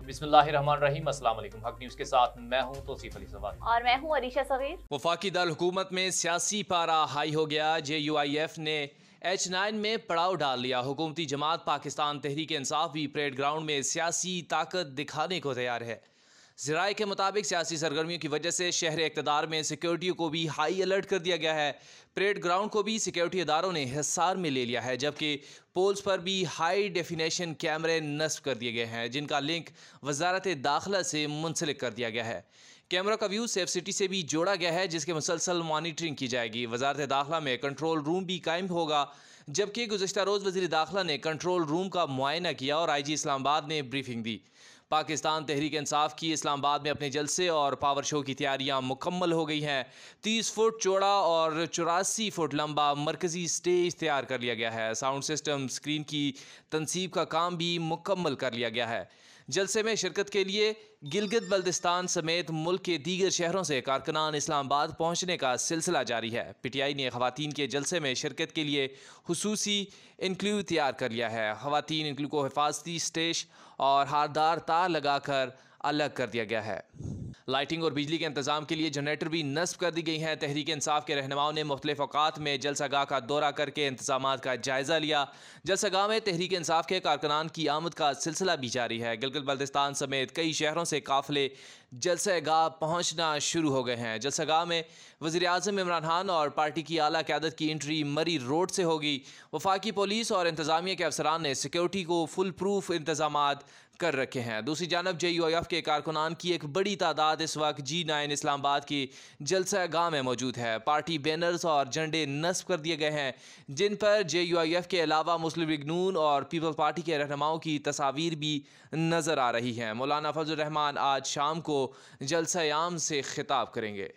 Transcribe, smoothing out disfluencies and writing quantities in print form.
बिस्मिल्लाहिर्रहमानिर्रहीम। अस्सलाम वालेकुम। हक न्यूज़ के साथ मैं हूं तौसीफ अली सवाद और मैं हूँ अरीशा सगीर। वफाकी दल हुकूमत में सियासी पारा हाई हो गया। JUIF ने H9 में पड़ाव डाल लिया। हुकूमती जमात पाकिस्तान तहरीक इंसाफ भी परेड ग्राउंड में सियासी ताकत दिखाने को तैयार है। ज़राए के मुताबिक सियासी सरगर्मियों की वजह से शहर इक़्तिदार में सिक्योरिटी को भी हाई अलर्ट कर दिया गया है। परेड ग्राउंड को भी सिक्योरिटी इदारों ने हिसार में ले लिया है, जबकि पोल्स पर भी हाई डेफिनेशन कैमरे नस्ब कर दिए गए हैं, जिनका लिंक वजारत दाखिला से मुंसलिक कर दिया गया है। कैमरा का व्यू सेफ सिटी से भी जोड़ा गया है, जिसके मुसलसल मॉनिटरिंग की जाएगी। वजारत दाखिला में कंट्रोल रूम भी कायम होगा, जबकि गुज़श्ता रोज़ वज़ीर दाखिला ने कंट्रोल रूम का मुआयना किया और IG इस्लामाबाद ने ब्रीफिंग दी। पाकिस्तान तहरीक इंसाफ की इस्लामाबाद में अपने जलसे और पावर शो की तैयारियां मुकम्मल हो गई हैं। 30 फुट चौड़ा और 84 फुट लंबा मरकजी स्टेज तैयार कर लिया गया है। साउंड सिस्टम स्क्रीन की तनसीब का काम भी मुकम्मल कर लिया गया है। जलसे में शिरकत के लिए गिलगित बल्तिस्तान समेत मुल्क के दीगर शहरों से कारकुनान इस्लामाबाद पहुँचने का सिलसिला जारी है। PTI ने ख़वातीन के जलसे में शिरकत के लिए हुसूसी इंक्लू तैयार कर लिया है। ख़वातीन इंक्लू को हिफाजती स्टेज और हारदार तार लगाकर अलग कर दिया गया है। लाइटिंग और बिजली के इंतजाम के लिए जनरेटर भी नस्ब कर दी गई हैं। तहरीक इंसाफ के रहनुमाओं ने मुख्तलिफ औकात में जलसागाह का दौरा करके इंतजामात का जायज़ा लिया। जलसागाह में तहरीक इंसाफ के कारकुनान की आमद का सिलसिला भी जारी है। गिलगित बल्तिस्तान समेत कई शहरों से काफिले जलसागाह पहुँचना शुरू हो गए हैं। जलसागाह में वज़ीर आज़म इमरान खान और पार्टी की आला क़यादत की एंट्री मरी रोड से होगी। वफाकी पुलिस और इंतजामिया के अफसरान ने सिक्योरिटी को फुल प्रूफ इंतजामात कर रखे हैं। दूसरी जानब JUIF के कारकुनान की एक बड़ी तादाद इस वक्त G9 इस्लामाबाद की जलसागाह में मौजूद है। पार्टी बैनर्स और झंडे नस्ब कर दिए गए हैं, जिन पर JUIF के अलावा मुस्लिम लीग नून और पीपल पार्टी के रहनुमाओं की तस्वीर भी नज़र आ रही हैं। मौलाना फजल रहमान आज शाम को जलसा आम से खिताब करेंगे।